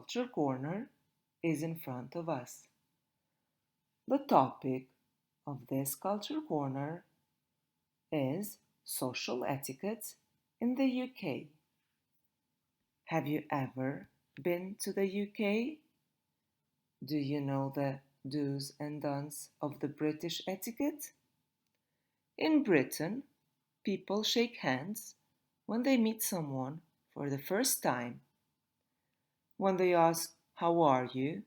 Culture Corner is in front of us. The topic of this Culture Corner is social etiquette in the UK. Have you ever been to the UK? Do you know the do's and don'ts of the British etiquette? In Britain, people shake hands when they meet someone for the first time. When they ask, "How are you?"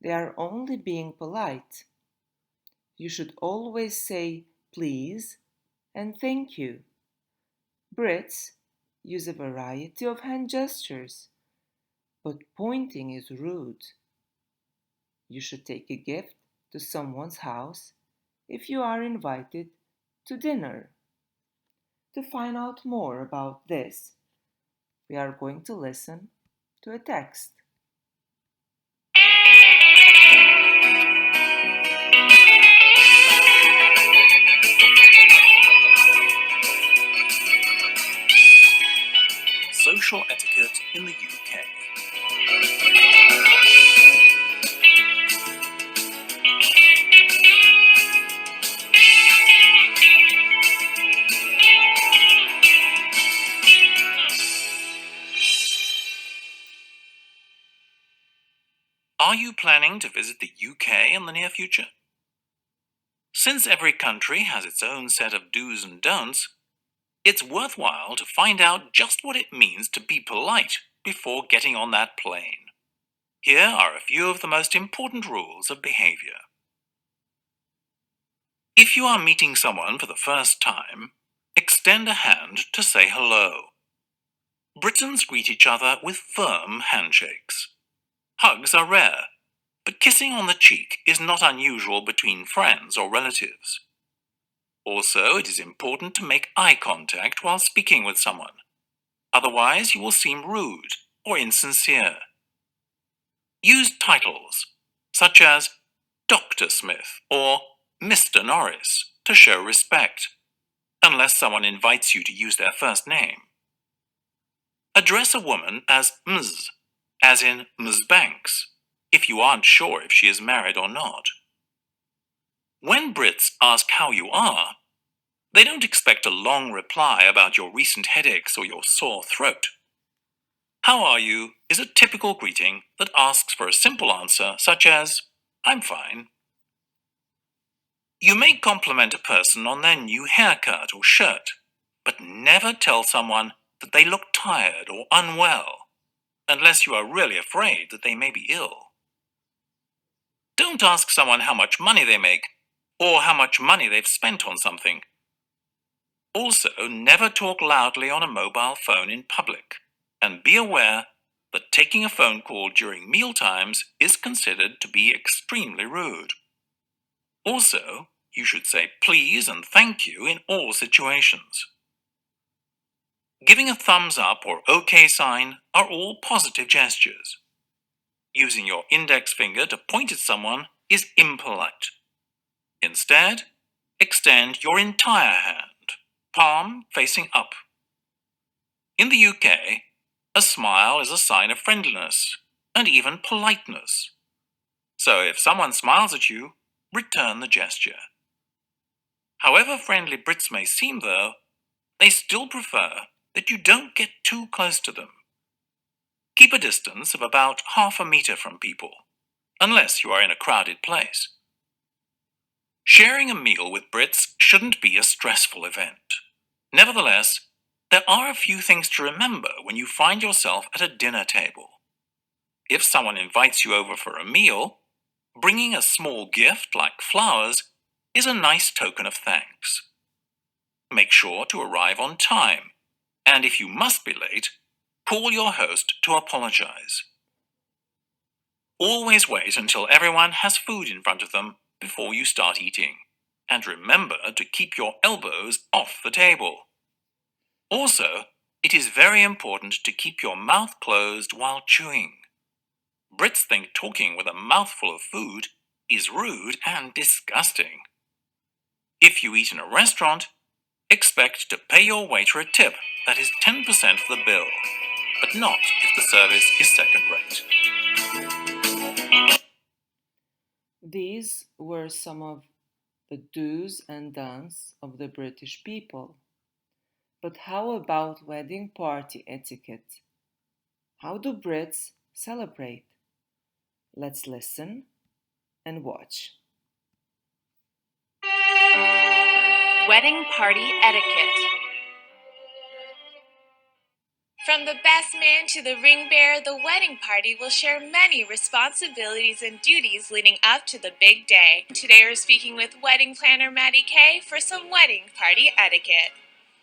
they are only being polite. You should always say please and thank you. Brits use a variety of hand gestures, but pointing is rude. You should take a gift to someone's house if you are invited to dinner. To find out more about this, we are going to listen to a text. Social etiquette in the UK. Are you planning to visit the UK in the near future? Since every country has its own set of do's and don'ts, it's worthwhile to find out just what it means to be polite before getting on that plane. Here are a few of the most important rules of behavior. If you are meeting someone for the first time, extend a hand to say hello. Britons greet each other with firm handshakes. Hugs are rare, but kissing on the cheek is not unusual between friends or relatives. Also, it is important to make eye contact while speaking with someone. Otherwise, you will seem rude or insincere. Use titles, such as Dr. Smith or Mr. Norris, to show respect, unless someone invites you to use their first name. Address a woman as Ms, as in Ms. Banks, if you aren't sure if she is married or not. When Brits ask how you are, they don't expect a long reply about your recent headaches or your sore throat. How are you is a typical greeting that asks for a simple answer such as, "I'm fine." You may compliment a person on their new haircut or shirt, but never tell someone that they look tired or unwell, unless you are really afraid that they may be ill. Don't ask someone how much money they make, or how much money they've spent on something. Also, never talk loudly on a mobile phone in public, and be aware that taking a phone call during meal times is considered to be extremely rude. Also, you should say please and thank you in all situations. Giving a thumbs up or OK sign are all positive gestures. Using your index finger to point at someone is impolite. Instead, extend your entire hand, palm facing up. In the UK, a smile is a sign of friendliness and even politeness. So if someone smiles at you, return the gesture. However friendly Brits may seem, though, they still prefer that you don't get too close to them. Keep a distance of about half a meter from people, unless you are in a crowded place. Sharing a meal with Brits shouldn't be a stressful event. Nevertheless, there are a few things to remember when you find yourself at a dinner table. If someone invites you over for a meal, bringing a small gift like flowers is a nice token of thanks. Make sure to arrive on time, and if you must be late, call your host to apologize. Always wait until everyone has food in front of them before you start eating, and remember to keep your elbows off the table. Also, it is very important to keep your mouth closed while chewing. Brits think talking with a mouthful of food is rude and disgusting. If you eat in a restaurant, expect to pay your waiter a tip that is 10% of the bill, but not if the service is second rate. These were some of the do's and don'ts of the British people. But how about wedding party etiquette? How do Brits celebrate? Let's listen and watch. Wedding party etiquette. From the best man to the ring bearer, the wedding party will share many responsibilities and duties leading up to the big day. Today we're speaking with wedding planner Maddie Kay for some wedding party etiquette.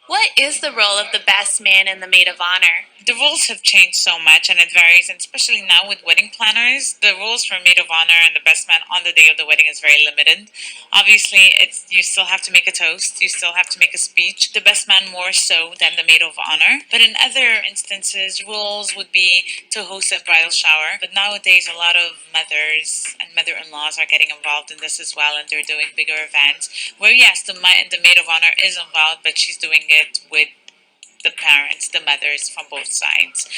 What is the role of the best man in the maid of honor? The rules have changed so much and it varies, and especially now with wedding planners, the rules for maid of honor and the best man on the day of the wedding is very limited. Obviously, you still have to make a toast, you still have to make a speech, the best man more so than the maid of honor. But in other instances, rules would be to host a bridal shower. But nowadays, a lot of mothers and mother-in-laws are getting involved in this as well, and they're doing bigger events where, yes, the maid of honor is involved, but she's doing it with the parents, the mothers from both sides.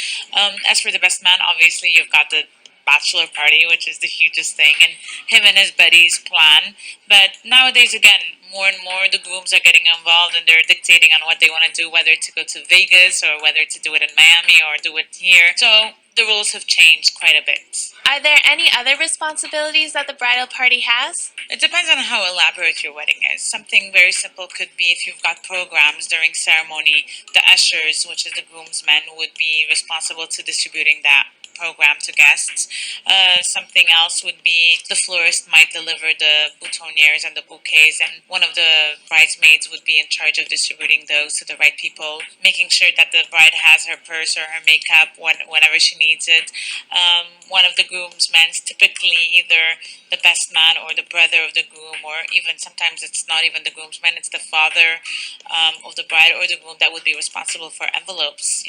As for the best man, obviously you've got the bachelor party, which is the hugest thing, and him and his buddies plan. But nowadays, again, more and more the grooms are getting involved and they're dictating on what they want to do, whether to go to Vegas or whether to do it in Miami or do it here. So the rules have changed quite a bit. Are there any other responsibilities that the bridal party has? It depends on how elaborate your wedding is. Something very simple could be if you've got programs during ceremony, the ushers, which is the groomsmen, would be responsible to distributing that program to guests. Something else would be the florist might deliver the boutonnieres and the bouquets, and one of the bridesmaids would be in charge of distributing those to the right people, making sure that the bride has her purse or her makeup whenever she needs it. One of the groomsmen, typically either the best man or the brother of the groom, or even sometimes it's not even the groomsman, it's the father of the bride or the groom that would be responsible for envelopes,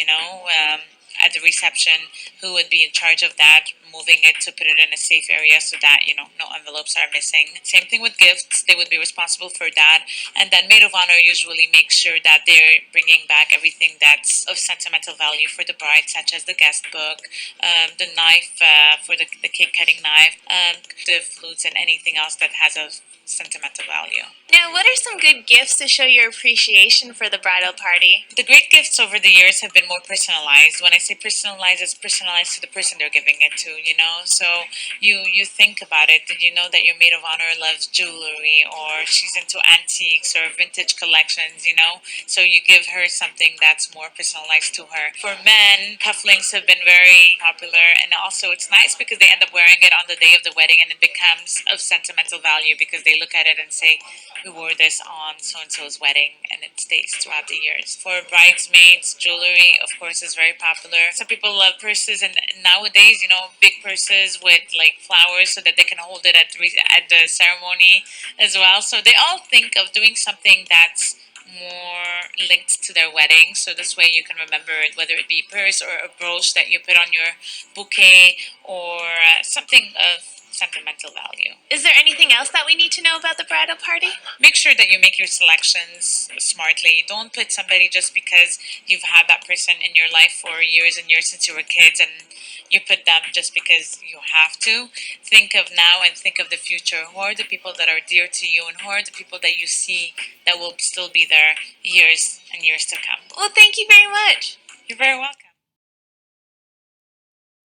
at the reception, who would be in charge of that, moving it to put it in a safe area so that, no envelopes are missing. Same thing with gifts, they would be responsible for that. And then maid of honor usually makes sure that they're bringing back everything that's of sentimental value for the bride, such as the guest book, the knife for the cake cutting knife, the flutes, and anything else that has a sentimental value. Now, what are some good gifts to show your appreciation for the bridal party? The great gifts over the years have been more personalized. When I say personalized, it's personalized to the person they're giving it to, So you think about it. Did you know that your maid of honor loves jewelry, or she's into antiques or vintage collections? So you give her something that's more personalized to her. For men, cufflinks have been very popular, and also it's nice because they end up wearing it on the day of the wedding and it becomes of sentimental value because they look at it and say, we wore this on so-and-so's wedding, and it stays throughout the years. For bridesmaids, jewelry, of course, is very popular. Some people love purses, and nowadays, big purses with like flowers so that they can hold it at the ceremony as well. So they all think of doing something that's more linked to their wedding, so this way you can remember it, whether it be a purse or a brooch that you put on your bouquet, or something of sentimental value. Is there anything else that we need to know about the bridal party? Make sure that you make your selections smartly. Don't put somebody just because you've had that person in your life for years and years since you were kids, and you put them just because you have to. Think of now and think of the future. Who are the people that are dear to you, and who are the people that you see that will still be there years and years to come? Well, thank you very much. You're very welcome.